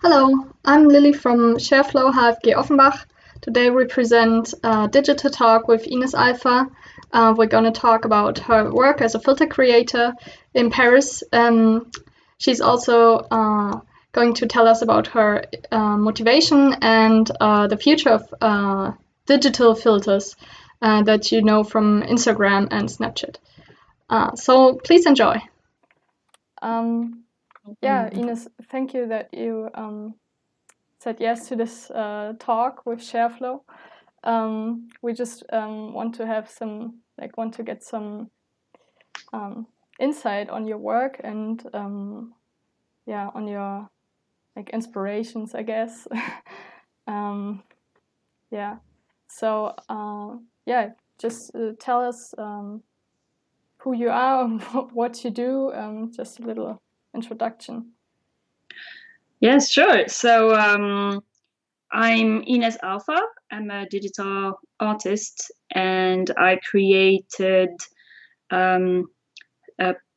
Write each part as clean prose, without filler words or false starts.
Hello, I'm Lily from Shareflow HFG Offenbach. Today we present a digital talk with Ines Alpha. We're going to talk about her work as a filter creator in Paris. She's also going to tell us about her motivation and the future of digital filters that you know from Instagram and Snapchat. So please enjoy. Yeah, Ines, thank you that you said yes to this talk with Shareflow. We just want to have want to get some insight on your work and on your inspirations, I guess. Just tell us who you are, what you do, just a little introduction. Yes, sure. So I'm Ines Alpha. I'm a digital artist, and I created a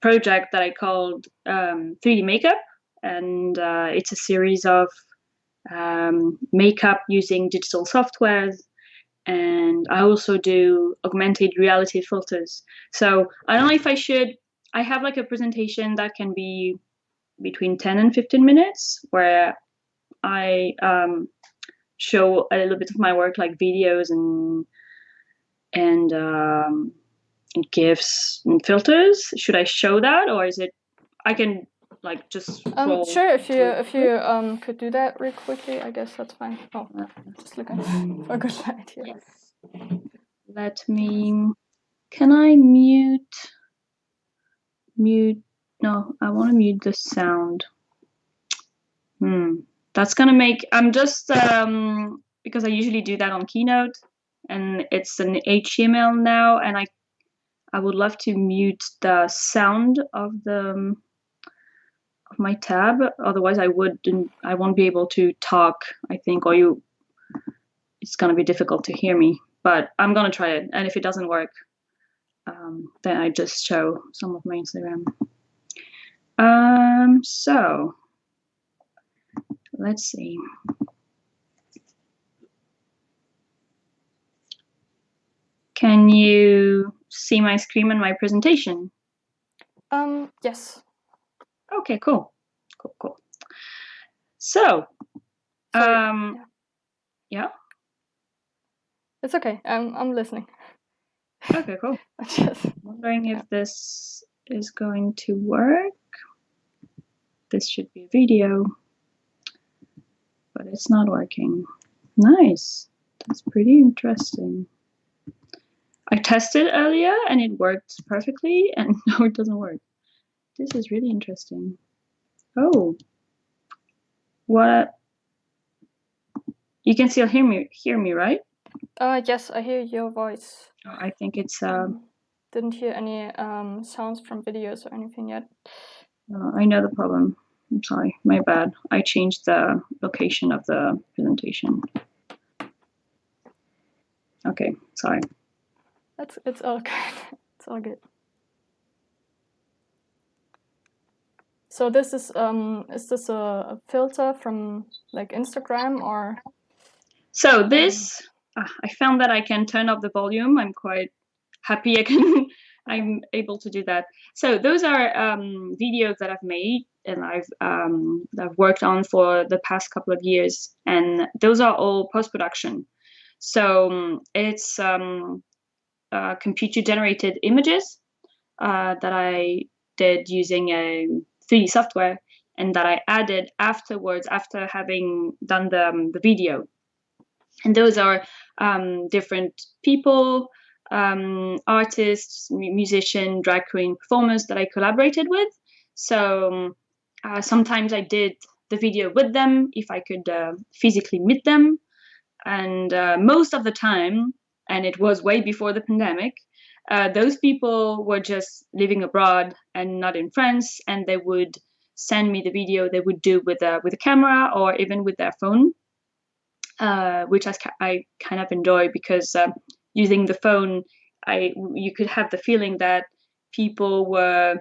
project that I called 3D Makeup, and it's a series of makeup using digital softwares. And I also do augmented reality filters. So I don't know if I should. I have like a presentation that can be between 10 and 15 minutes where I show a little bit of my work, like videos and GIFs and filters. Should I show that, or is it? I can like just scroll. Sure, if you could do that real quickly, I guess that's fine. Oh, just looking for a good slide here. Yes. Let me. Can I mute? No, I want to mute the sound. That's gonna make. I'm just because I usually do that on Keynote, and it's an HTML now, and I would love to mute the sound of my tab. Otherwise, I won't be able to talk. I think, it's gonna be difficult to hear me. But I'm gonna try it, and if it doesn't work, then I just show some of my Instagram. So let's see. Can you see my screen and my presentation? Yes. Okay, cool. So, yeah. It's okay. I'm listening. Okay, cool. Just wondering if this is going to work. This should be a video, but it's not working. Nice. That's pretty interesting. I tested earlier and it worked perfectly, and now it doesn't work. This is really interesting. Oh, what? You can still hear me, right? Yes, I hear your voice. I think it's didn't hear any sounds from videos or anything yet. I know the problem. I'm sorry, my bad. I changed the location of the presentation. Okay, sorry. It's all good. It's all good. So this is this a filter from like Instagram or? So this, I found that I can turn up the volume. I'm quite happy I'm able to do that. So those are videos that I've made and I've worked on for the past couple of years, and those are all post-production. So it's computer generated images that I did using a 3D software, and that I added afterwards after having done the video. And those are different people, artists, musicians, drag queen performers that I collaborated with. So sometimes I did the video with them if I could physically meet them. And most of the time, and it was way before the pandemic, those people were just living abroad and not in France, and they would send me the video they would do with a camera or even with their phone. Which I kind of enjoy, because using the phone, you could have the feeling that people were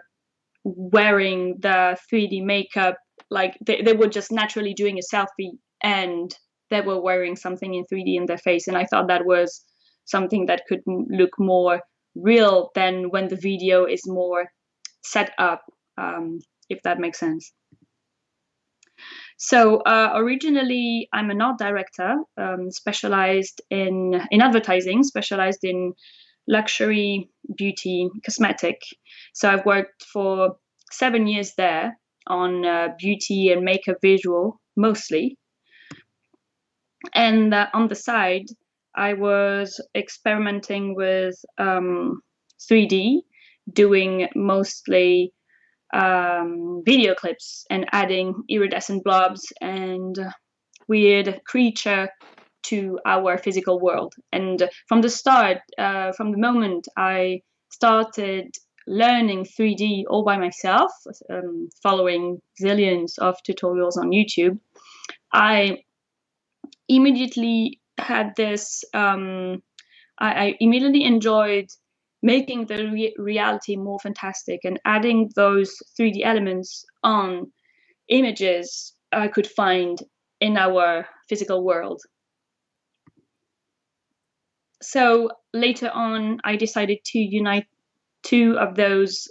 wearing the 3D makeup like they were just naturally doing a selfie and they were wearing something in 3D in their face. And I thought that was something that could look more real than when the video is more set up, if that makes sense. So originally, I'm an art director, specialized in advertising, specialized in luxury, beauty, cosmetic. So I've worked for 7 years there on beauty and makeup visual mostly. And on the side, I was experimenting with 3D, doing mostly video clips and adding iridescent blobs and weird creature to our physical world. And from the start, from the moment I started learning 3D all by myself, following zillions of tutorials on YouTube, I immediately had this, I immediately enjoyed making the reality more fantastic and adding those 3D elements on images I could find in our physical world. So later on, I decided to unite two of those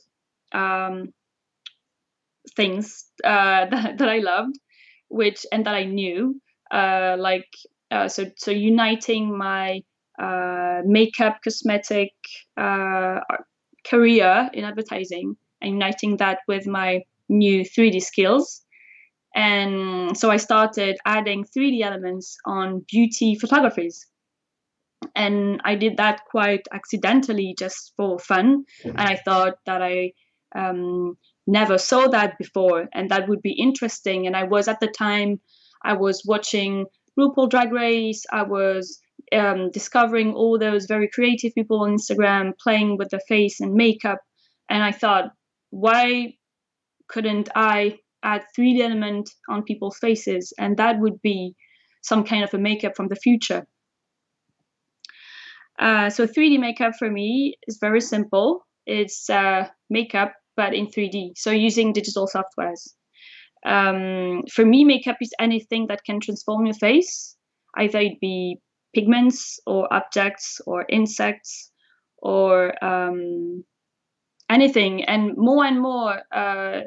things that I loved, and that I knew, so uniting my makeup, cosmetic career in advertising, and uniting that with my new 3D skills. And so I started adding 3D elements on beauty photographies. And I did that quite accidentally, just for fun. And I thought that I never saw that before, and that would be interesting. And I was, at the time, I was watching RuPaul Drag Race. I was discovering all those very creative people on Instagram playing with their face and makeup. And I thought, why couldn't I add 3D element on people's faces? And that would be some kind of a makeup from the future. So 3D makeup for me is very simple. It's makeup, but in 3D. So using digital softwares. For me, makeup is anything that can transform your face. Either it be pigments or objects or insects or anything. And more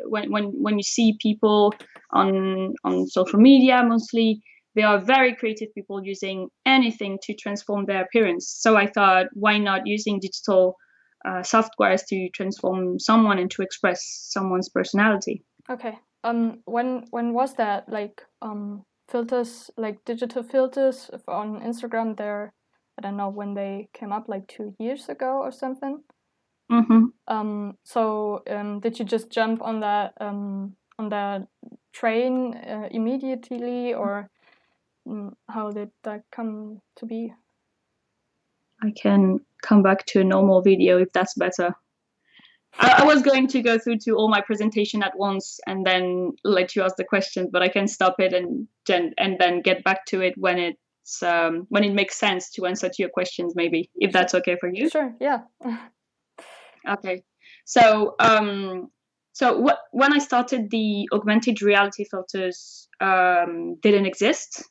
when you see people on social media, mostly, they are very creative people using anything to transform their appearance. So I thought, why not using digital softwares to transform someone and to express someone's personality? Okay. When was that? Like filters, like digital filters on Instagram, there, I don't know when they came up, like 2 years ago or something. Mm-hmm. So did you just jump on that train immediately, or how did that come to be? I can come back to a normal video if that's better. I was going to go through to all my presentation at once and then let you ask the question, but I can stop it and then get back to it when it makes sense to answer to your questions, maybe, if that's okay for you. Sure. Yeah. Okay. So when I started, the augmented reality filters didn't exist.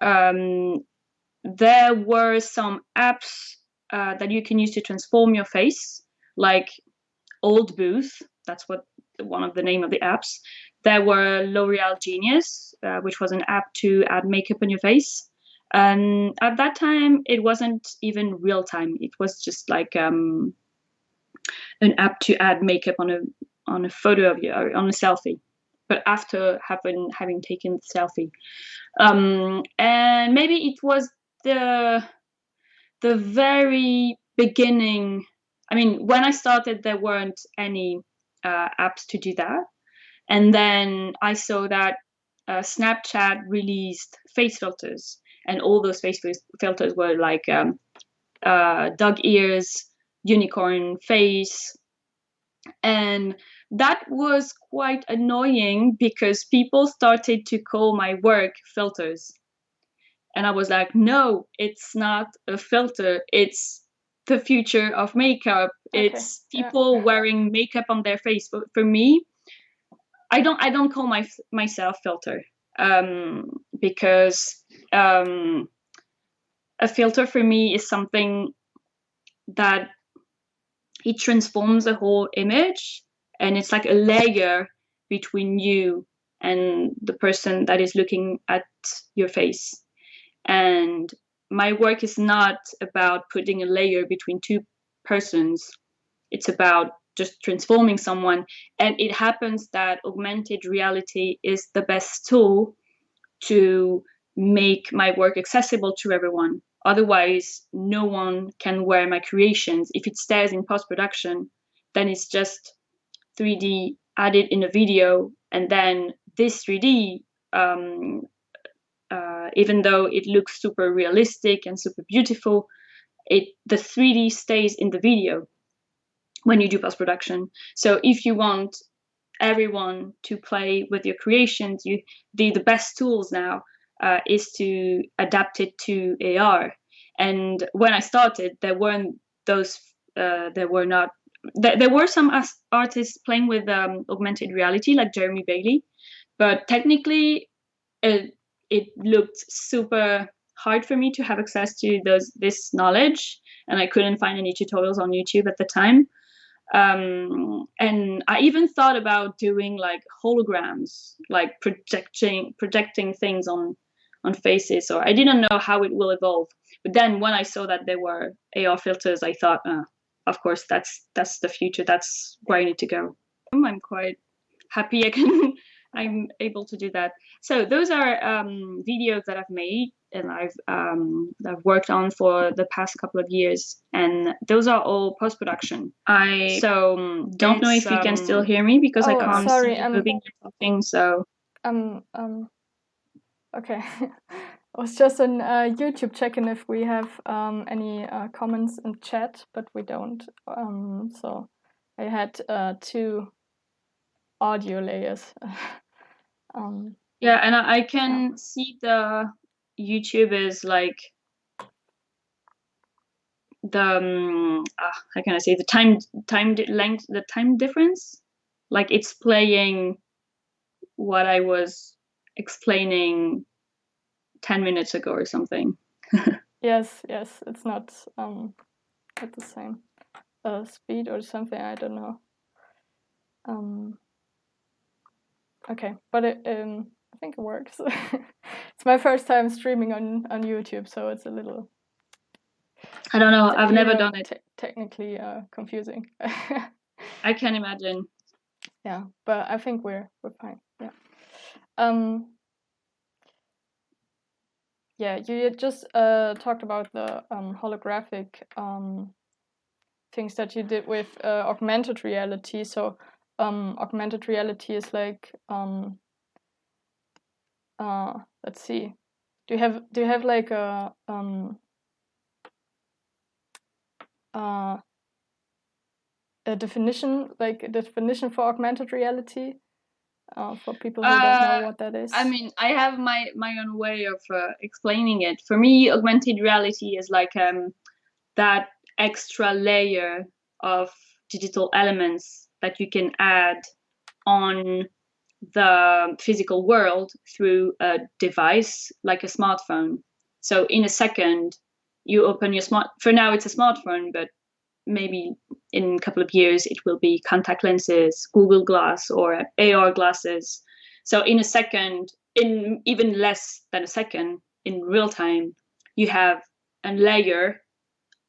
There were some apps that you can use to transform your face, like Old Booth. That's one of the name of the apps. There were L'Oreal Genius, which was an app to add makeup on your face. And at that time, it wasn't even real time. It was just like an app to add makeup on a photo of you, or on a selfie, but after having taken the selfie. And maybe it was the very beginning. I mean, when I started, there weren't any apps to do that. And then I saw that Snapchat released face filters, and all those face filters were like dog ears, unicorn face. And that was quite annoying because people started to call my work filters. And I was like, no, it's not a filter. It's the future of makeup. Okay. It's people wearing makeup on their face. But for me, I don't call myself filter, because a filter for me is something that it transforms the whole image, and it's like a layer between you and the person that is looking at your face. And my work is not about putting a layer between two persons. It's about just transforming someone. And it happens that augmented reality is the best tool to make my work accessible to everyone. Otherwise, no one can wear my creations. If it stays in post-production, then it's just 3D added in a video, and then this 3D, even though it looks super realistic and super beautiful, the 3D stays in the video when you do post-production. So if you want everyone to play with your creations, the best tools now is to adapt it to AR. And when I started, there weren't those. There were not. There were some artists playing with augmented reality, like Jeremy Bailey, but technically, it looked super hard for me to have access to this knowledge, and I couldn't find any tutorials on YouTube at the time. And I even thought about doing like holograms, like projecting things on faces, or I didn't know how it will evolve. But then when I saw that there were AR filters, I thought, of course, that's the future. That's where I need to go. I'm quite happy I'm able to do that. So those are videos that I've made and I've worked on for the past couple of years, and those are all post-production. Don't know if you can still hear me, because I can't see you moving or talking. So okay. I was just on YouTube checking if we have any comments in chat, but we don't. So I had 2 audio layers. Yeah, and I can see the YouTube is like the how can I say, the time difference, like it's playing what I was explaining 10 minutes ago or something. Yes, it's not at the same speed or something, I don't know. Okay, but I think it works. It's my first time streaming on YouTube, so it's a little, I don't know, I've never done it. Technically confusing. I can imagine. Yeah, but I think we're fine. Yeah. Yeah, you just talked about the holographic things that you did with augmented reality. So augmented reality is like let's see. Do you have like a definition, for augmented reality, for people who don't know what that is? I mean, I have my own way of explaining it. For me, augmented reality is like that extra layer of digital elements that you can add on the physical world through a device like a smartphone. So in a second, you open your for now it's a smartphone, but maybe in a couple of years it will be contact lenses, Google Glass, or AR glasses. So in a second, in even less than a second, in real time, you have a layer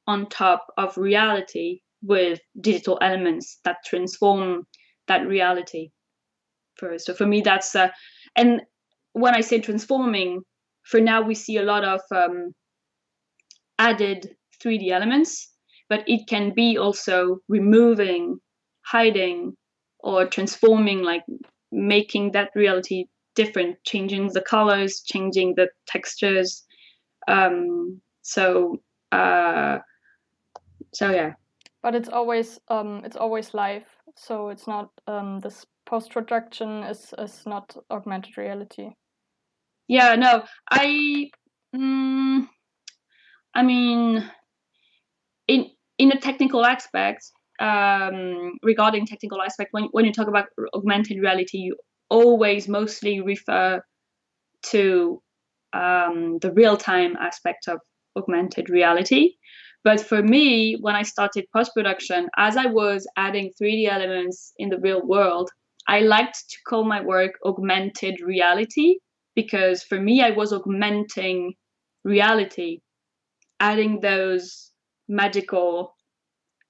on top of reality with digital elements that transform that reality. So for me, that's and when I say transforming, for now we see a lot of added 3D elements, but it can be also removing, hiding, or transforming, like making that reality different, changing the colors, changing the textures. So yeah. But it's always live, so it's not this post-production is not augmented reality. Yeah, no, I mean, in a technical aspect, regarding technical aspect, when you talk about augmented reality, always mostly refer to the real-time aspect of augmented reality. But for me, when I started post-production, as I was adding 3D elements in the real world, I liked to call my work augmented reality, because for me, I was augmenting reality, adding those magical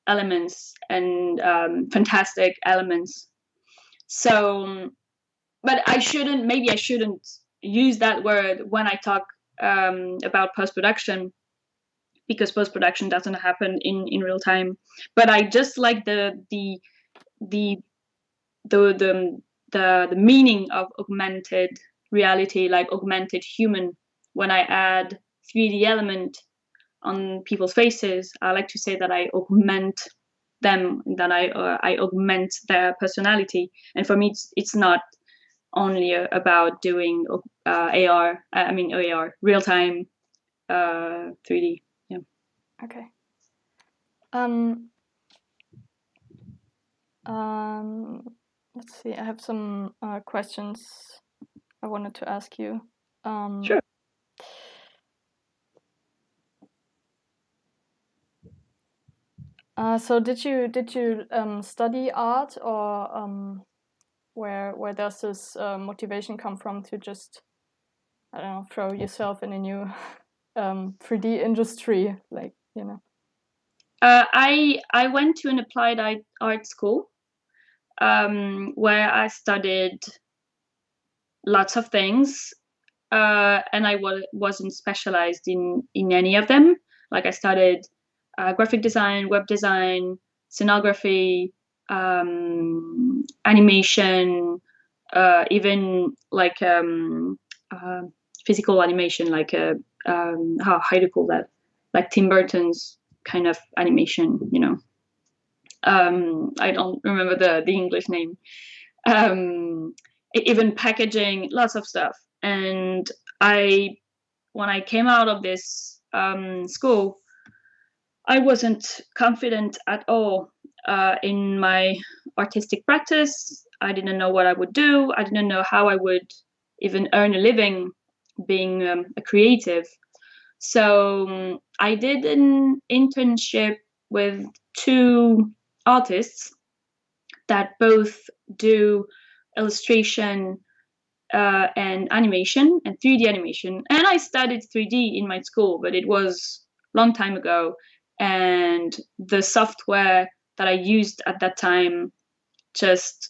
elements and fantastic elements. So, but maybe I shouldn't use that word when I talk about post-production, because post-production doesn't happen in real time. But I just like the meaning of augmented reality, like augmented human. When I add 3D element on people's faces, I like to say that I augment them, that I augment their personality. And for me, it's not only about doing AR, real time 3D. Yeah. Okay. Let's see. I have some questions I wanted to ask you. Sure. So did you study art, or where does this motivation come from to just, I don't know, throw yourself in a new 3D industry, like, you know? I went to an applied art school where I studied lots of things, and I wasn't specialized in any of them. Like I studied graphic design, web design, scenography, animation, even like physical animation, like how do you call that? Like Tim Burton's kind of animation, you know. I don't remember the English name. Even packaging, lots of stuff. And when I came out of this school, I wasn't confident at all in my artistic practice. I didn't know what I would do. I didn't know how I would even earn a living being a creative. So I did an internship with 2 artists that both do illustration and animation and 3D animation. And I studied 3D in my school, but it was a long time ago. And the software that I used at that time, just,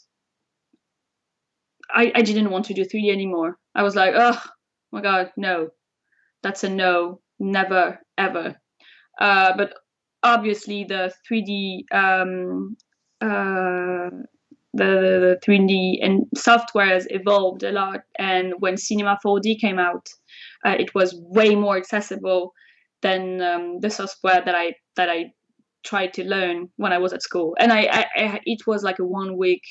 I didn't want to do 3D anymore. I was like, oh my God, no, that's a no, never, ever. But obviously the 3D, the 3D and software has evolved a lot. And when Cinema 4D came out, it was way more accessible than the software that I tried to learn when I was at school. And it was like a 1 week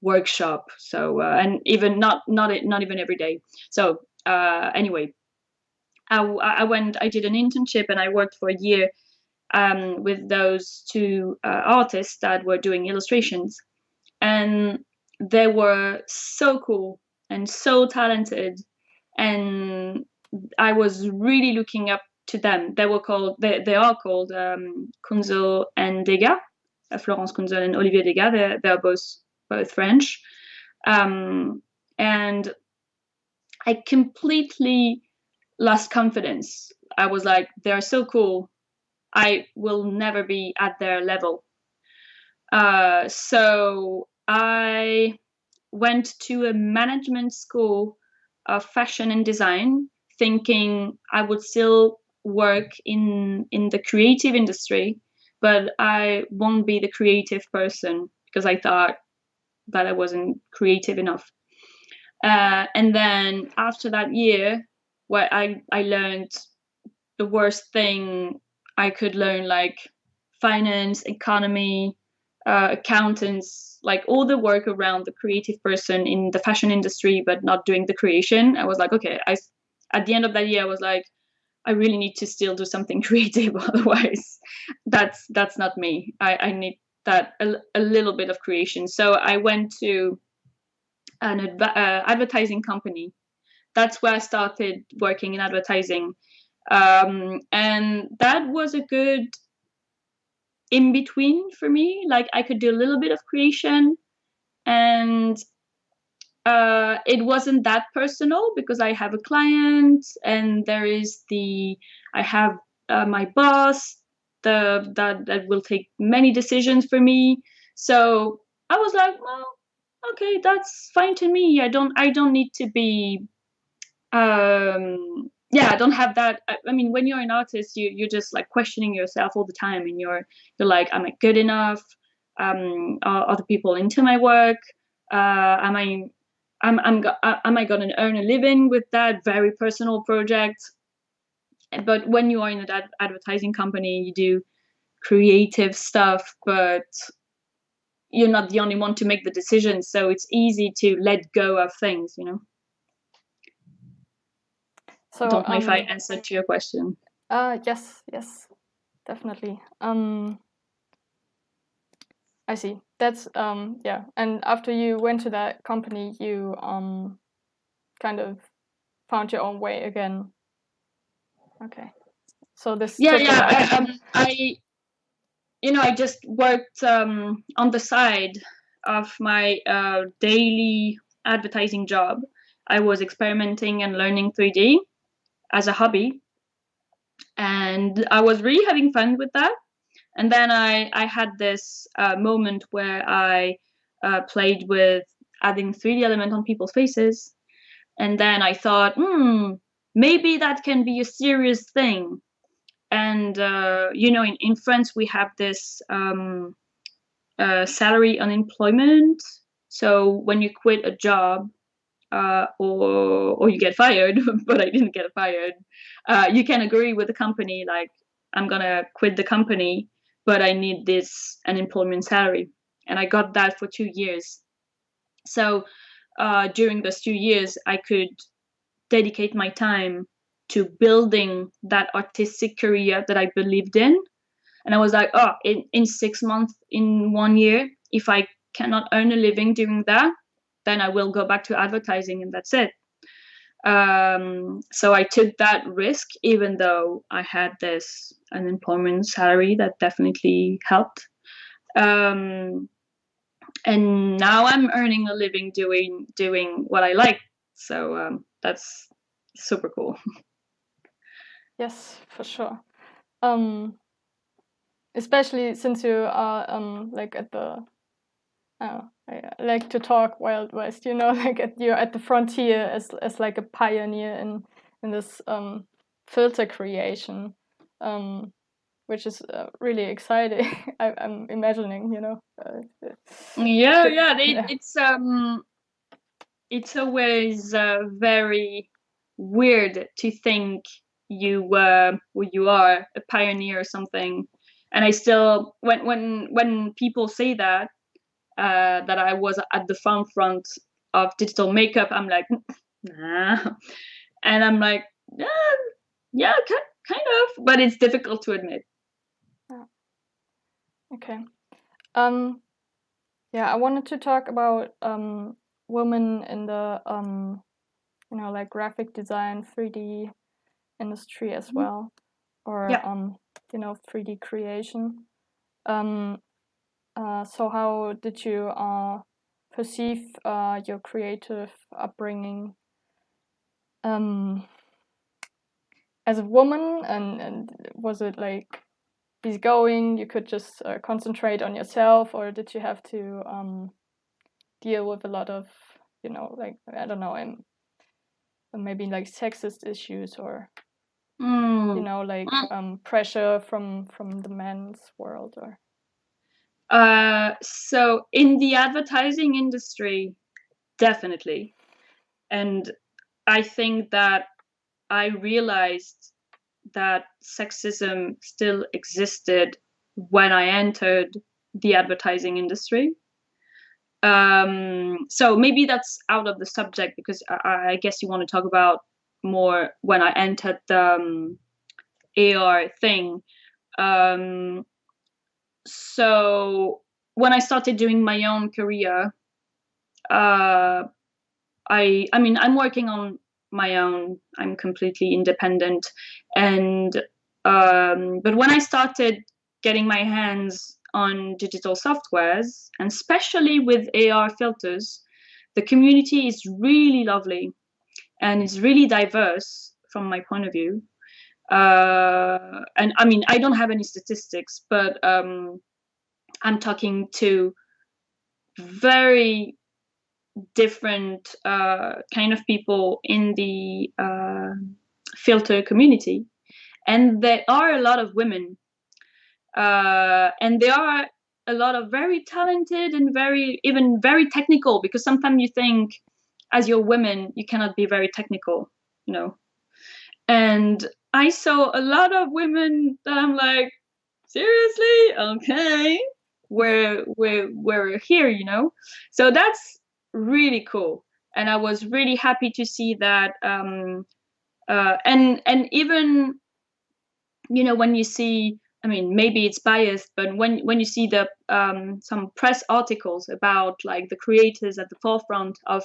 workshop. So and even not even every day. So anyway, I did an internship and I worked for a year with those 2 artists that were doing illustrations. And they were so cool and so talented, and I was really looking up to them. They are called Kunzel and Degas, Florence Kunzel and Olivier Degas. They're both French, and I completely lost confidence. I was like, they're so cool. I will never be at their level. So I went to a management school of fashion and design, thinking I would still work in the creative industry, but I won't be the creative person, because I thought that I wasn't creative enough. And then after that year, where I learned the worst thing I could learn, like finance, economy, accountants, like all the work around the creative person in the fashion industry, but not doing the creation. I was like, okay, at the end of that year, I was like, I really need to still do something creative. Otherwise, that's not me. I need that a little bit of creation. So I went to an advertising company. That's where I started working in advertising. And that was a good in between for me. Like I could do a little bit of creation, and it wasn't that personal because I have a client, and I have my boss that will take many decisions for me. So I was like, well, okay, that's fine to me. I don't need to be I don't have that. I mean, when you're an artist, you're just like questioning yourself all the time, and you're like, am I good enough? Are other people into my work? Am I gonna earn a living with that very personal project? But when you are in an advertising company, you do creative stuff, but you're not the only one to make the decisions, so it's easy to let go of things, you know. So Don't know if I answered to your question. Yes, definitely. I see. That's yeah. And after you went to that company, you kind of found your own way again. Okay. So this took a while. I just worked on the side of my daily advertising job. I was experimenting and learning 3D as a hobby, and I was really having fun with that. And then I had this moment where I played with adding 3D element on people's faces, and then I thought, maybe that can be a serious thing. And in France we have this salary unemployment. So when you quit a job or you get fired, but I didn't get fired, you can agree with the company, like, I'm gonna quit the company, but I need this unemployment salary. And I got that for 2 years. So during those 2 years, I could dedicate my time to building that artistic career that I believed in. And I was like, oh, in 6 months, in 1 year, if I cannot earn a living doing that, then I will go back to advertising, and that's it. So I took that risk, even though I had this unemployment salary that definitely helped. And now I'm earning a living doing what I like. So that's super cool. Yes, for sure. Especially since you are like at the I like to talk Wild West, like you're at the frontier as like a pioneer in this filter creation, which is really exciting. I'm imagining, It's always very weird to think you are a pioneer or something. And I still, when people say that I was at the front of digital makeup, I'm like, nah. And I'm like, yeah, kind of, but it's difficult to admit. Okay. Yeah, I wanted to talk about women in the like graphic design, 3D industry as well, or 3D creation. So how did you perceive your creative upbringing as a woman, and was it like easygoing? You could just concentrate on yourself, or did you have to deal with a lot of like, I don't know, and maybe like sexist issues, or like pressure from the men's world? Or so in the advertising industry, definitely. And I think that I realized that sexism still existed when I entered the advertising industry. So maybe that's out of the subject, because I guess you want to talk about more when I entered the AR thing. So when I started doing my own career, I mean, I'm working on my own. I'm completely independent, and but when I started getting my hands on digital softwares, and especially with AR filters, the community is really lovely and it's really diverse from my point of view. And I mean, I don't have any statistics, but I'm talking to very different kind of people in the filter community, and there are a lot of women, and there are a lot of very talented and even very technical, because sometimes you think as you're women you cannot be very technical, you know. And I saw a lot of women that I'm like, seriously, okay, we're here, you know. So that's really cool, and I was really happy to see that. And even, you know, when you see, I mean, maybe it's biased, but when you see the some press articles about like the creators at the forefront of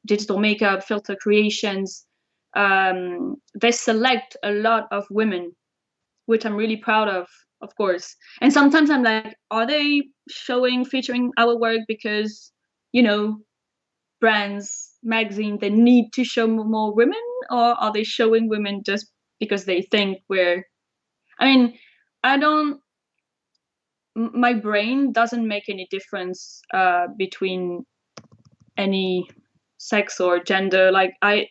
digital makeup filter creations, they select a lot of women, which I'm really proud of course. And sometimes I'm like, are they featuring our work because, you know, brands, magazine, they need to show more women, or are they showing women just because they think we're, I mean, I don't, my brain doesn't make any difference between any sex or gender. Like I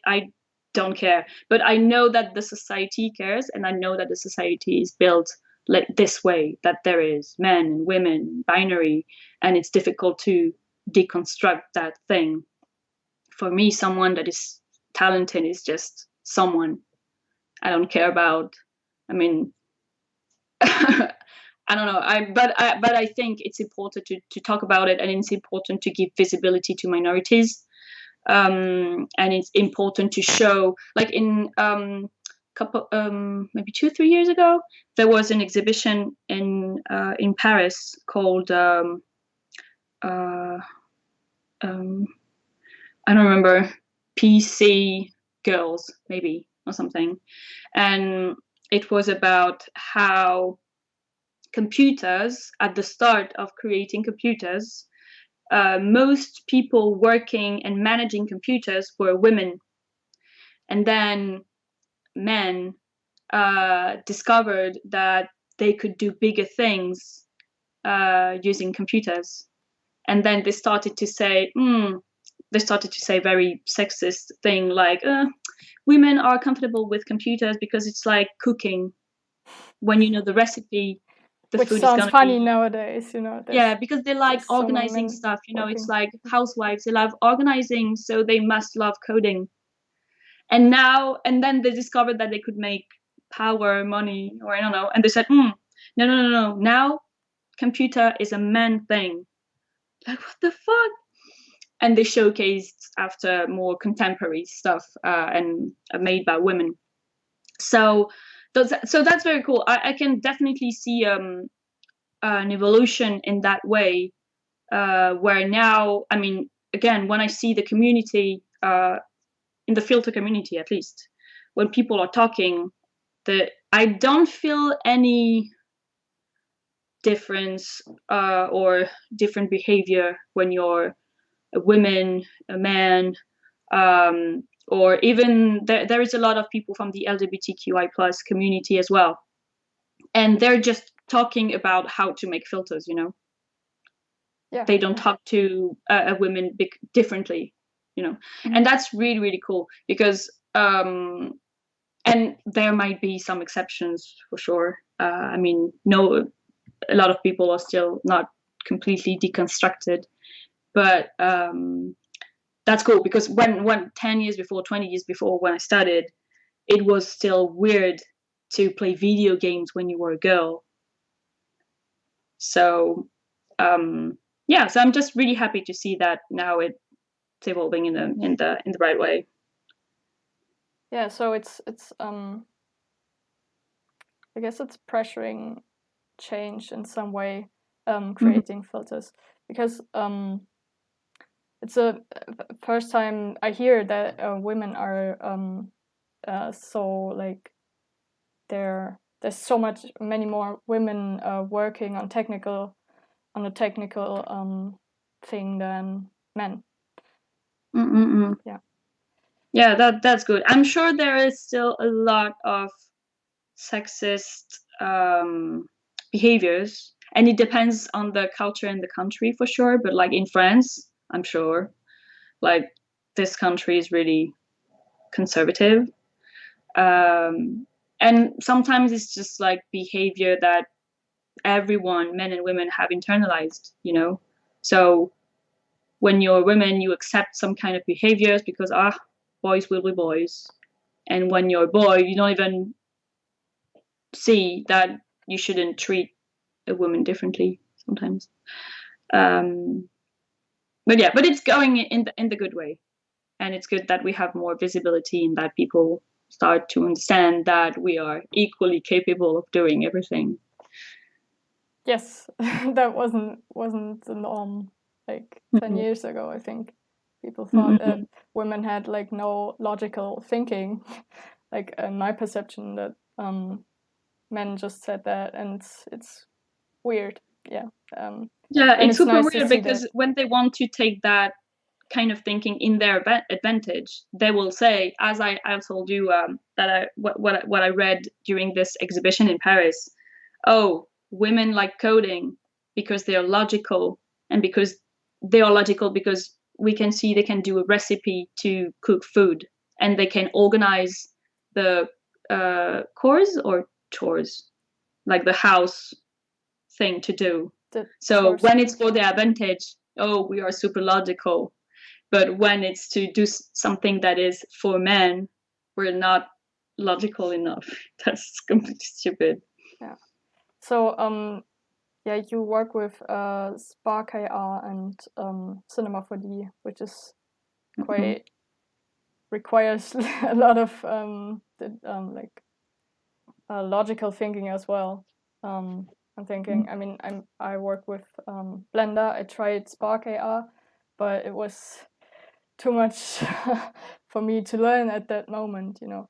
don't care, but I know that the society cares, and I know that the society is built like this way, that there is men, women, binary, and it's difficult to deconstruct that thing. For me, someone that is talented is just someone. I don't care about, I mean, I don't know. But I think it's important to talk about it, and it's important to give visibility to minorities. And it's important to show, like in couple maybe 2-3 years ago, there was an exhibition in Paris called I don't remember, PC Girls maybe, or something, and it was about how computers, at the start of creating computers, most people working and managing computers were women, and then men discovered that they could do bigger things using computers, and then they started to say very sexist thing like, women are comfortable with computers because it's like cooking. When you know the recipe, the Which food is sounds gonna funny be, nowadays, you know. yeah, because they like so many organizing men stuff, you know. working. It's like housewives, they love organizing, so they must love coding. And then they discovered that they could make power, money, or I don't know, and they said, no, now computer is a man thing. Like, what the fuck? And they showcased after more contemporary stuff and made by women. So that's very cool. I can definitely see an evolution in that way, where now, I mean, again, when I see the community, in the filter community at least, when people are talking, I don't feel any difference or different behavior when you're a woman, a man, or even there is a lot of people from the LGBTQI plus community as well, and they're just talking about how to make filters, you know. Yeah. They don't talk to a woman differently, you know. And that's really, really cool, because and there might be some exceptions for sure. I mean, no, a lot of people are still not completely deconstructed, but that's cool, because when 10 years before, 20 years before, when I started, it was still weird to play video games when you were a girl. So yeah, so I'm just really happy to see that now it's evolving in the right way. Yeah, so it's I guess it's pressuring change in some way, creating filters, because it's a first time I hear that women are so like there's so many more women working on a technical thing than men. Yeah, that's good. I'm sure there is still a lot of sexist behaviors, and it depends on the culture and the country for sure. But like in France, I'm sure like this country is really conservative, and sometimes it's just like behavior that everyone, men and women, have internalized, you know. So when you're women, you accept some kind of behaviors because boys will be boys, and when you're a boy, you don't even see that you shouldn't treat a woman differently sometimes. But it's going in the good way, and it's good that we have more visibility and that people start to understand that we are equally capable of doing everything. Yes, that wasn't the norm like 10 years ago. I think people thought that women had like no logical thinking, like in my perception that men just said that, and it's weird. Yeah. It's super nice weird because when they want to take that kind of thinking in their advantage, they will say, as I told you, that what I read during this exhibition in Paris. Oh, women like coding because they are logical, and because they are logical because we can see they can do a recipe to cook food, and they can organize the chores, like the house thing to do. So when it's for their advantage, oh, we are super logical. But when it's to do something that is for men, we're not logical enough. That's completely stupid. Yeah. So you work with Spark AR and Cinema 4D, which is quite requires a lot of logical thinking as well. I'm thinking. I mean, I work with Blender. I tried Spark AR, but it was too much for me to learn at that moment, you know.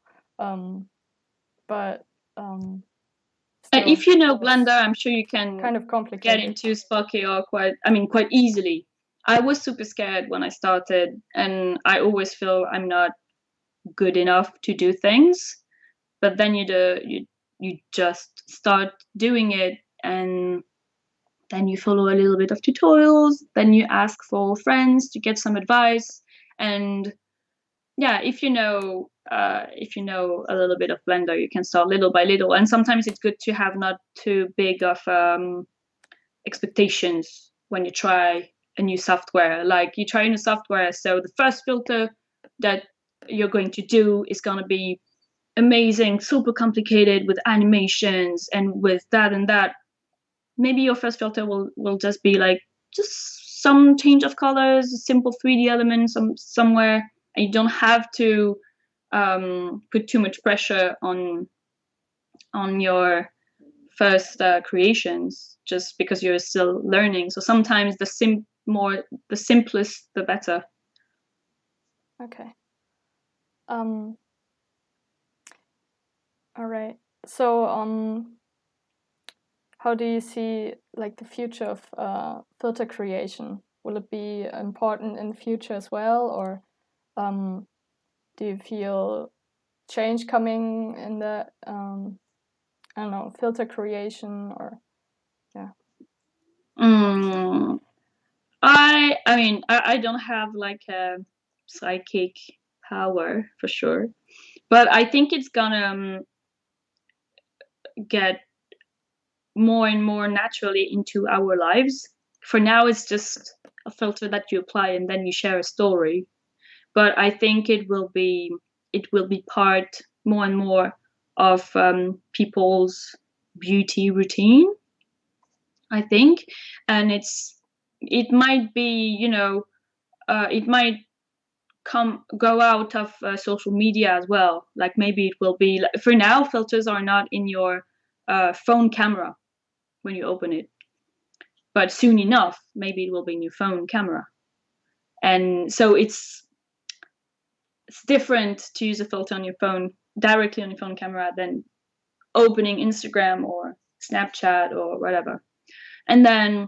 If you know Blender, I'm sure you can kind of complicated. Get into Spark AR quite easily. I was super scared when I started, and I always feel I'm not good enough to do things. But then you just start doing it, and then you follow a little bit of tutorials, then you ask for friends to get some advice, and if you know a little bit of Blender, you can start little by little. And sometimes it's good to have not too big of expectations when you try a new software. Like you try a new software, so the first filter that you're going to do is going to be amazing, super complicated with animations and with that and that. Maybe your first filter will just be like just some change of colors, a simple 3D element somewhere, and you don't have to put too much pressure on your first creations, just because you're still learning. So sometimes the simplest the better. Okay. All right. So how do you see like the future of filter creation? Will it be important in the future as well, or do you feel change coming in the I don't know, filter creation? Or I mean I don't have like a psychic power for sure, but I think it's gonna get more and more naturally into our lives. For now, it's just a filter that you apply and then you share a story. But I think it will be part more and more of people's beauty routine, I think. And it might be, it might go out of social media as well. Like maybe it will be, for now, filters are not in your phone camera when you open it, but soon enough maybe it will be in your phone camera. And so it's different to use a filter on your phone, directly on your phone camera, than opening Instagram or Snapchat or whatever. And then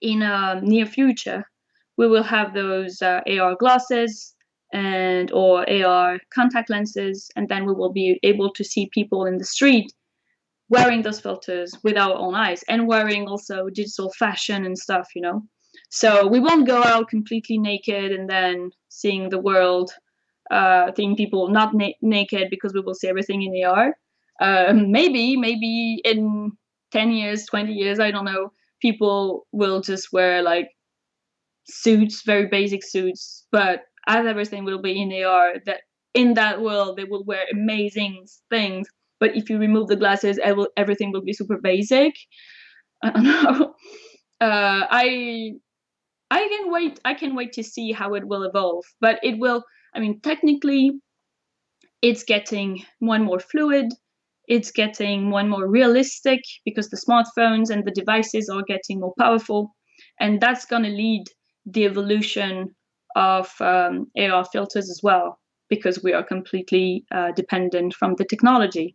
in a near future, we will have those AR glasses and or AR contact lenses, and then we will be able to see people in the street wearing those filters with our own eyes, and wearing also digital fashion and stuff, you know. So we won't go out completely naked and then seeing the world, seeing people not naked, because we will see everything in AR. Maybe in 10 years, 20 years, I don't know, people will just wear like suits, very basic suits, but as everything will be in AR, that in that world they will wear amazing things. But if you remove the glasses, everything will be super basic. I don't know. I can wait to see how it will evolve. But it will. I mean, technically, it's getting more and more fluid. It's getting more and more realistic because the smartphones and the devices are getting more powerful, and that's going to lead the evolution of AR filters as well, because we are completely dependent from the technology.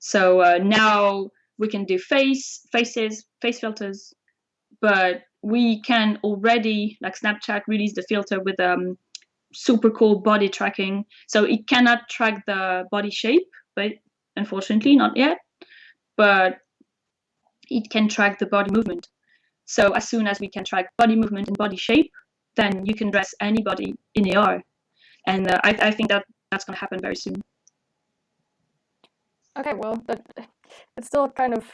So now we can do face filters, but we can already, like Snapchat released the filter with super cool body tracking. So it cannot track the body shape, but unfortunately not yet, but it can track the body movement. So as soon as we can track body movement and body shape, then you can dress anybody in AR. And I think that's going to happen very soon. Okay, well, it's still kind of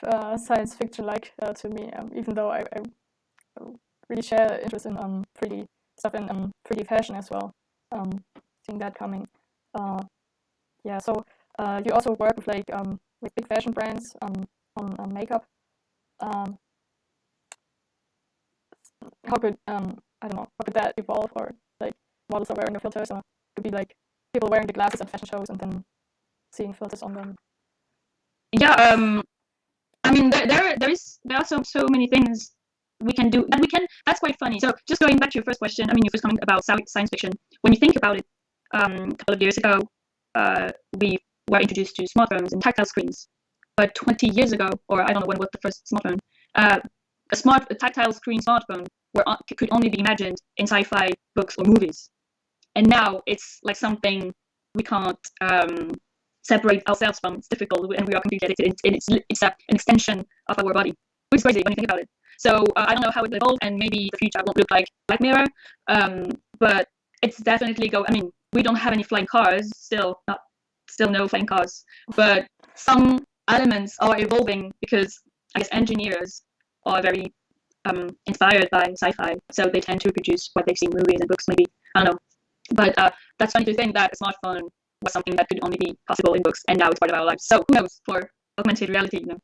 science fiction-like to me, even though I really share interest in 3D stuff and 3D fashion as well. Seeing that coming. Yeah, so you also work with like with big fashion brands on makeup. How could I don't know, how could that evolve, or like models are wearing the filters, or could be like people wearing the glasses at fashion shows and then seeing filters on them? Yeah, I mean there are so many things we can do, and that's quite funny. So just going back to your first question, I mean your first comment about science fiction, when you think about it, a couple of years ago we were introduced to smartphones and tactile screens, but 20 years ago, or I don't know when was the first smartphone, a tactile screen smartphone could only be imagined in sci-fi books or movies, and now it's like something we can't separate ourselves from. It's difficult, and we are completely addicted. It's an extension of our body, which is crazy when you think about it. So I don't know how it will evolve, and maybe the future won't look like Black Mirror, but it's definitely I mean, we don't have any flying cars, still no flying cars, but some elements are evolving because I guess engineers are very inspired by sci-fi, so they tend to reproduce what they've seen in movies and books, maybe. I don't know. But that's funny to think that a smartphone was something that could only be possible in books, and now it's part of our lives. So who knows for augmented reality, you know?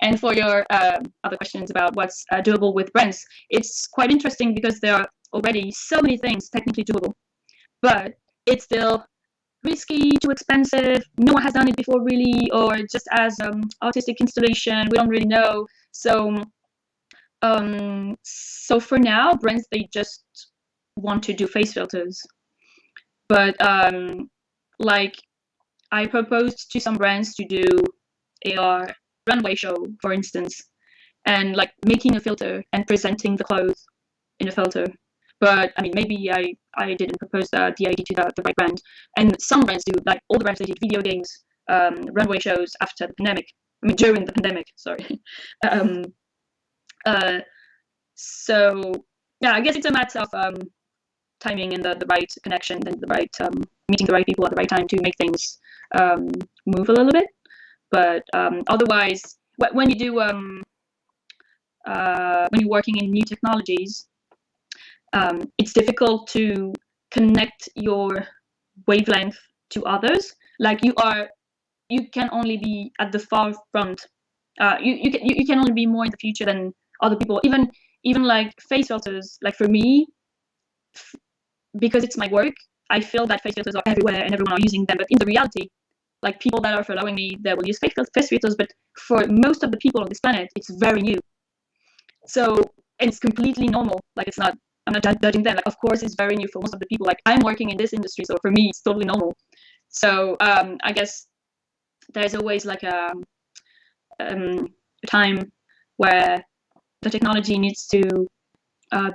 And for your other questions about what's doable with brands, it's quite interesting because there are already so many things technically doable, but it's still risky, too expensive, no one has done it before really, or just as artistic installation, we don't really know. So for now, brands, they just want to do face filters. But like I proposed to some brands to do AR runway show, for instance, and like making a filter and presenting the clothes in a filter. But I mean, maybe I didn't propose the idea to the right brand. And some brands do, like all the brands, they did video games, runway shows after the pandemic. I mean, during the pandemic, sorry. So yeah, I guess it's a matter of timing and the right connection and the right meeting the right people at the right time to make things move a little bit. But otherwise, when you do when you're working in new technologies, it's difficult to connect your wavelength to others. Like you can only be at the far front. You can only be more in the future than other people. Even like face filters. Like for me, because it's my work, I feel that face filters are everywhere and everyone are using them. But in the reality, like people that are following me, they will use face filters. But for most of the people on this planet, it's very new. So it's completely normal. Like it's not I'm not judging them. Like, of course, it's very new for most of the people. Like, I'm working in this industry, so for me, it's totally normal. So I guess there's always like a time where the technology needs to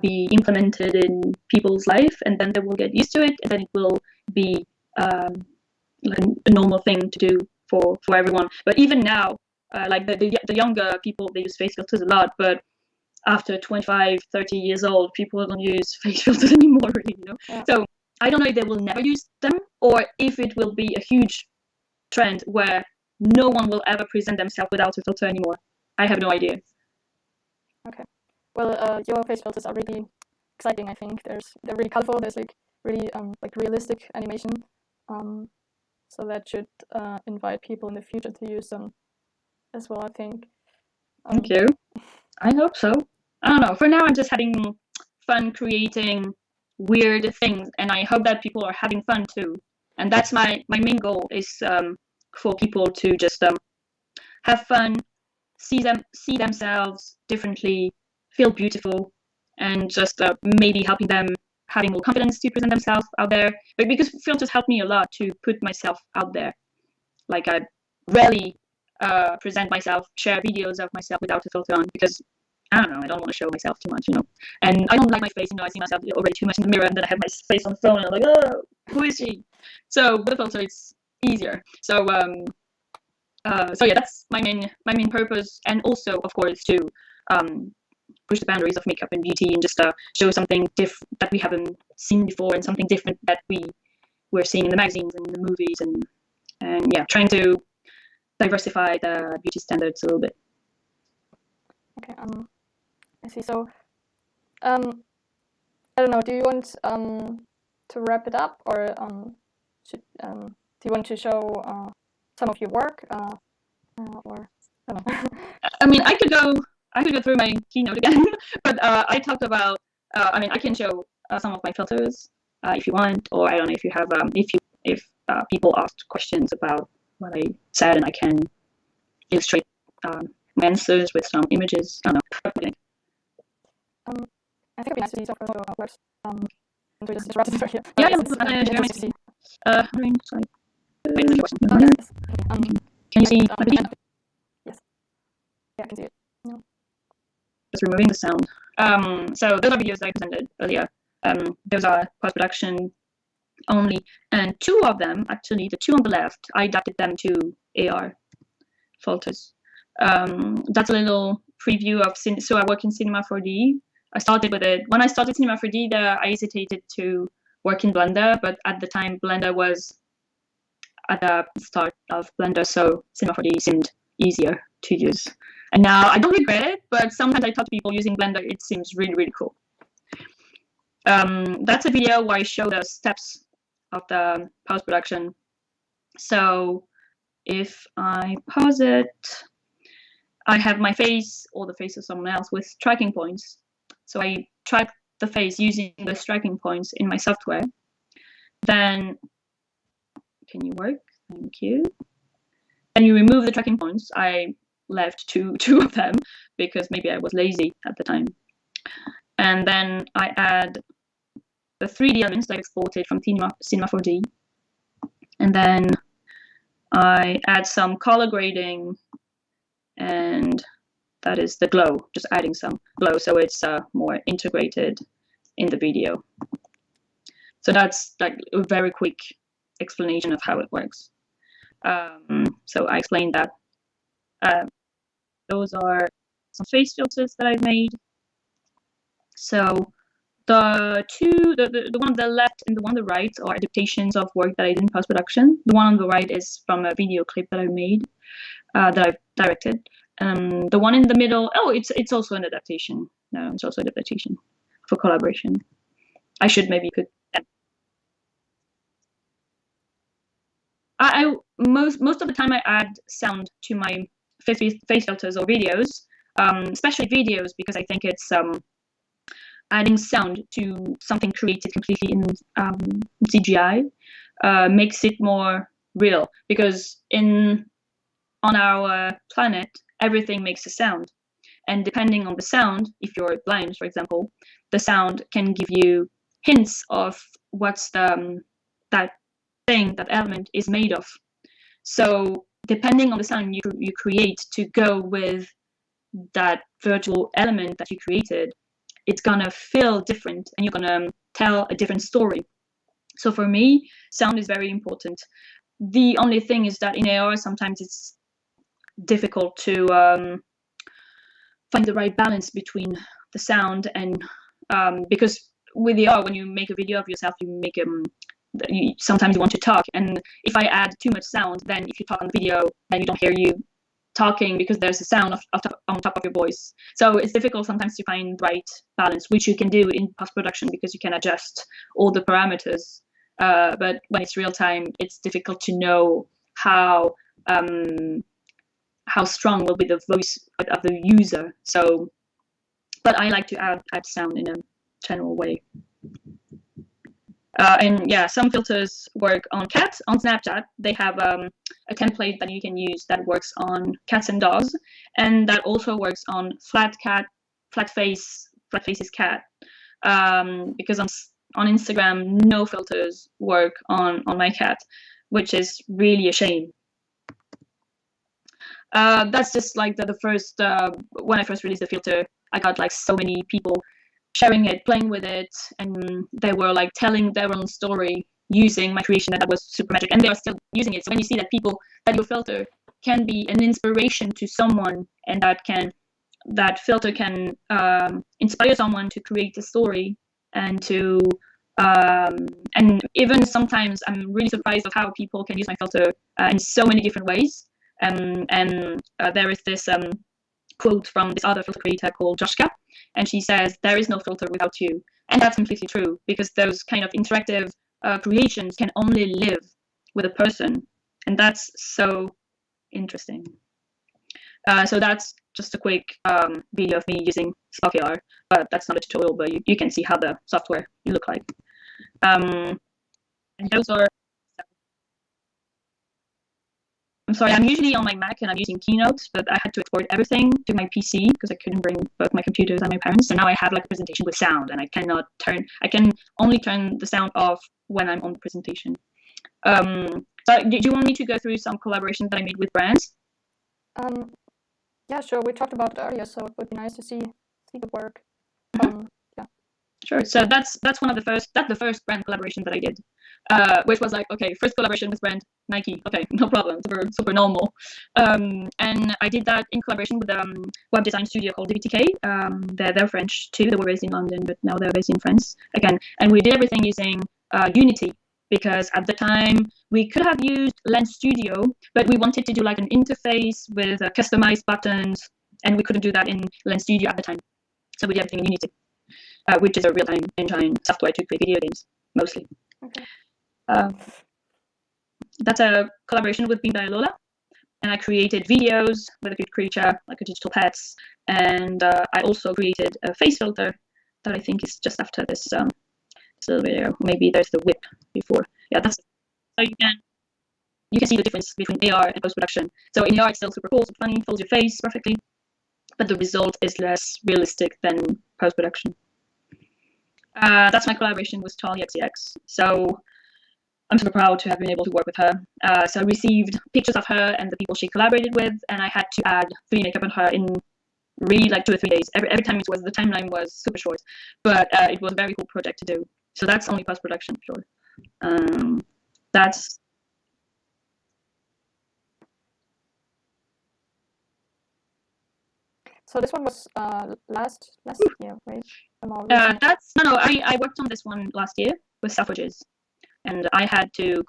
be implemented in people's life, and then they will get used to it, and then it will be like a normal thing to do for everyone. But even now, like the younger people, they use face filters a lot, but after 25, 30 years old, people don't use face filters anymore, really, you know? Yeah. So I don't know if they will never use them, or if it will be a huge trend where no one will ever present themselves without a filter anymore. I have no idea. Okay. Well, your face filters are really exciting. I think they're really colorful. There's like really like realistic animation. So that should invite people in the future to use them as well, I think. Thank you. I hope so. I don't know. For now, I'm just having fun creating weird things, and I hope that people are having fun too. And that's my main goal, is for people to just have fun, see themselves differently, feel beautiful, and just maybe helping them having more confidence to present themselves out there. But because filters help me a lot to put myself out there. Like, I rarely present myself, share videos of myself without a filter on, because I don't know, I don't want to show myself too much, you know. And I don't like my face, you know. I see myself already too much in the mirror, and then I have my face on the phone, and I'm like, oh, who is she? So with a filter, it's easier. So so yeah, that's my main purpose, and also, of course, to push the boundaries of makeup and beauty, and just show something different that we haven't seen before, and something different that we're seeing in the magazines and in the movies, and yeah, trying to diversify the beauty standards a little bit. Okay. I see. So, I don't know. Do you want to wrap it up, or do you want to show some of your work, or I don't know. I mean, I could go through my keynote again, but I talked about. I mean, I can show some of my filters if you want, or I don't know if you have if people asked questions about what I said, and I can illustrate my answers with some images. I don't know. I think it'd be nice to see some of your works. And we just interrupted it right here. Yeah, It's interesting to see. I mean, sorry. Wait, there's a question. Oh, yes. Okay. Can you see my video? Yes. Yeah, I can see it. Yeah. Just removing the sound. So those are videos that I presented earlier. Those are post-production only, and two of them, actually, the two on the left, I adapted them to AR filters. That's a little preview of so I work in Cinema 4D. I started with it when I started Cinema 4D. I hesitated to work in Blender, but at the time Blender was at the start of Blender, so Cinema 4D seemed easier to use. And now I don't regret it, but sometimes I talk to people using Blender. It seems really, really cool. That's a video where I show the steps of the post-production. So if I pause it, I have my face or the face of someone else with tracking points. So I track the face using those tracking points in my software. Then, can you work? Thank you. Then you remove the tracking points. I left two of them because maybe I was lazy at the time. And then I add the 3D elements that I exported from Cinema 4D. And then I add some color grading, and that is the glow, just adding some glow so it's more integrated in the video. So that's like a very quick explanation of how it works. So I explained that. Those are some face filters that I've made. So the one on the left and the one on the right are adaptations of work that I did in post-production. The one on the right is from a video clip that I made, that I've directed. The one in the middle, oh, it's also an adaptation. No, it's also an adaptation for collaboration. I should maybe put. Most of the time I add sound to my face filters or videos, especially videos, because I think it's adding sound to something created completely in CGI makes it more real, because on our planet everything makes a sound. And depending on the sound, if you're blind, for example, the sound can give you hints of what's that thing, that element is made of. So depending on the sound you create to go with that virtual element that you created, it's gonna feel different and you're gonna tell a different story. So for me, sound is very important. The only thing is that in AR, sometimes it's difficult to find the right balance between the sound and because with AR, when you make a video of yourself, sometimes you want to talk, and if I add too much sound, then if you talk on the video, then you don't hear you talking because there's a sound on top of your voice. So it's difficult sometimes to find the right balance, which you can do in post-production because you can adjust all the parameters. But when it's real time, it's difficult to know how strong will be the voice of the user. So, but I like to add sound in a general way. And yeah, some filters work on cats. On Snapchat, they have a template that you can use that works on cats and dogs, and that also works on flat faces cat. Because on Instagram, no filters work on my cat, which is really a shame. That's just like the first, when I first released the filter, I got like so many people sharing it, playing with it, and they were like telling their own story using my creation, and that was super magic, and they are still using it. So when you see that your filter can be an inspiration to someone, and that filter can inspire someone to create a story, and to and even sometimes I'm really surprised of how people can use my filter in so many different ways. And there is this quote from this other filter creator called Joshka, and she says, "There is no filter without you." And that's completely true, because those kind of interactive creations can only live with a person, and that's so interesting. So that's just a quick video of me using Spark AR, but that's not a tutorial, but you can see how the software look like. And those are, I'm sorry, I'm usually on my Mac and I'm using Keynote, but I had to export everything to my PC because I couldn't bring both my computers and my parents. So now I have like a presentation with sound, and I can only turn the sound off when I'm on the presentation. So do you want me to go through some collaborations that I made with brands? Yeah, sure. We talked about it earlier, so it would be nice to see the work. Yeah. Sure. So that's the first brand collaboration that I did, which was like, okay, first collaboration with brand Nike. Okay, no problem. Super normal. And I did that in collaboration with a web design studio called DVTK. They're French too. They were based in London, but now they're based in France again. And we did everything using Unity, because at the time we could have used Lens Studio, but we wanted to do like an interface with customized buttons, and we couldn't do that in Lens Studio at the time. So we did everything in Unity, which is a real-time engine software to create video games, mostly. Okay. That's a collaboration with Bimba and Lola, and I created videos with a cute creature, like a digital pets, and I also created a face filter that I think is just after this little video. Maybe there's the whip before. Yeah, that's so you can see the difference between AR and post-production. So in AR it's still super cool, super funny, folds your face perfectly, but the result is less realistic than post-production. That's my collaboration with Charlie XCX. So I'm super proud to have been able to work with her. So I received pictures of her and the people she collaborated with, and I had to add 3D makeup on her in really like 2 or 3 days. Every time the timeline was super short, but it was a very cool project to do. So that's only post-production, sure. That's So this one was last year, right? I worked on this one last year with Suffrages, and I had to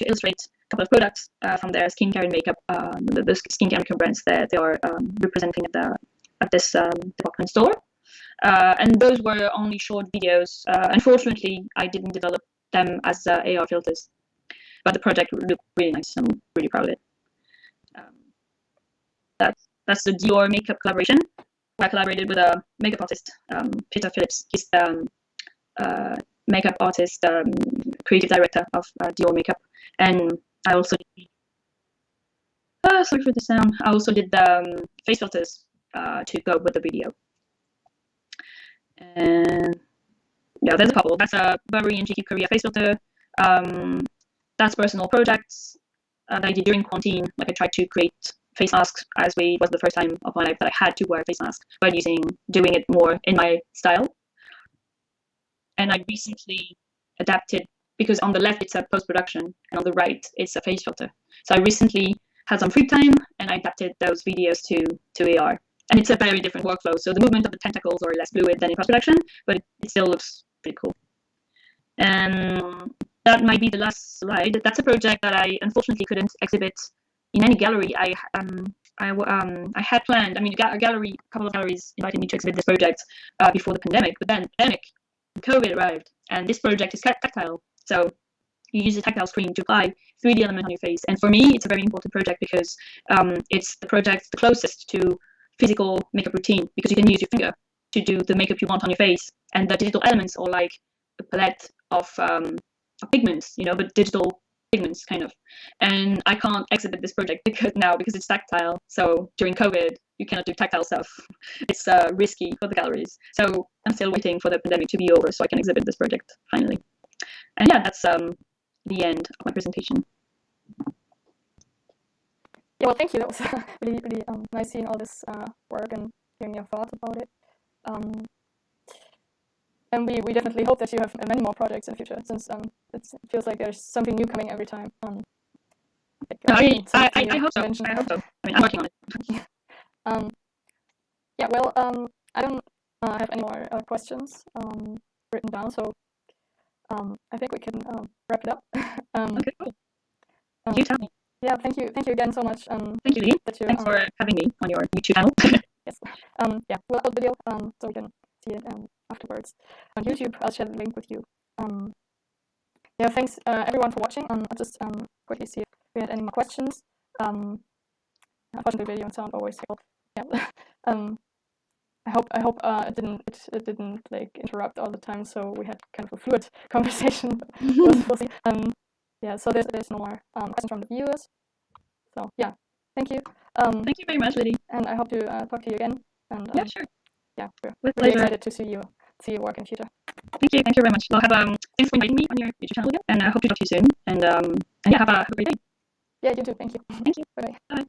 illustrate a couple of products from their skincare and makeup, the skincare and makeup brands that they are representing at this department store. And those were only short videos. Unfortunately, I didn't develop them as AR filters, but the project looked really nice. I'm really proud of it. That's the Dior Makeup collaboration, where I collaborated with a makeup artist, Peter Phillips. He's the makeup artist, creative director of Dior Makeup, and I also sorry for the sound. I also did the face filters to go with the video. And yeah, there's a couple. That's a Burberry and GQ Korea face filter. That's personal projects that I did during quarantine. Like I tried to create face masks as it was the first time of my life that I had to wear a face mask, but doing it more in my style. And I recently adapted, because on the left it's a post-production and on the right it's a face filter. So I recently had some free time and I adapted those videos to AR. And it's a very different workflow. So the movement of the tentacles are less fluid than in post-production, but it still looks pretty cool. And that might be the last slide. That's a project that I unfortunately couldn't exhibit in any gallery. I had planned. I mean, a couple of galleries invited me to exhibit this project before the pandemic, but then COVID arrived, and this project is tactile. So you use a tactile screen to apply 3D element on your face. And for me, it's a very important project because it's the project the closest to physical makeup routine, because you can use your finger to do the makeup you want on your face, and the digital elements are like a palette of pigments, but digital pigments kind of. And I can't exhibit this project because it's tactile. So during COVID, you cannot do tactile stuff. It's risky for the galleries. So I'm still waiting for the pandemic to be over so I can exhibit this project finally. And yeah, that's the end of my presentation. Yeah, well, thank you. That was really, really nice seeing all this work and hearing your thoughts about it. And we definitely hope that you have many more projects in the future, since it feels like there's something new coming every time. I hope so. I hope so. I mean, I'm working on it. Yeah, well, I don't have any more questions written down, so I think we can wrap it up. Okay, cool. You tell me. Yeah, thank you again so much. Thank you, Lee. Thanks for having me on your YouTube channel. Yes. Yeah, we'll upload the video so we can see it afterwards on YouTube. I'll share the link with you. Yeah, thanks everyone for watching. I'll just quickly see if we had any more questions. Unfortunately, video and sound always help. Yeah. I hope it didn't like interrupt all the time, so we had kind of a fluid conversation. We'll see. Yeah, so there's no more questions from the viewers. So yeah, thank you. Thank you very much, Liddy. And I hope to talk to you again. And yeah, sure. Yeah, we're with really pleasure. excited to see your work in the future. Thank you very much. I'll have thanks for inviting me on your YouTube channel again, and I hope to talk to you soon. And yeah, have a great day. Yeah, you too. Thank you. Thank you. Bye. Bye.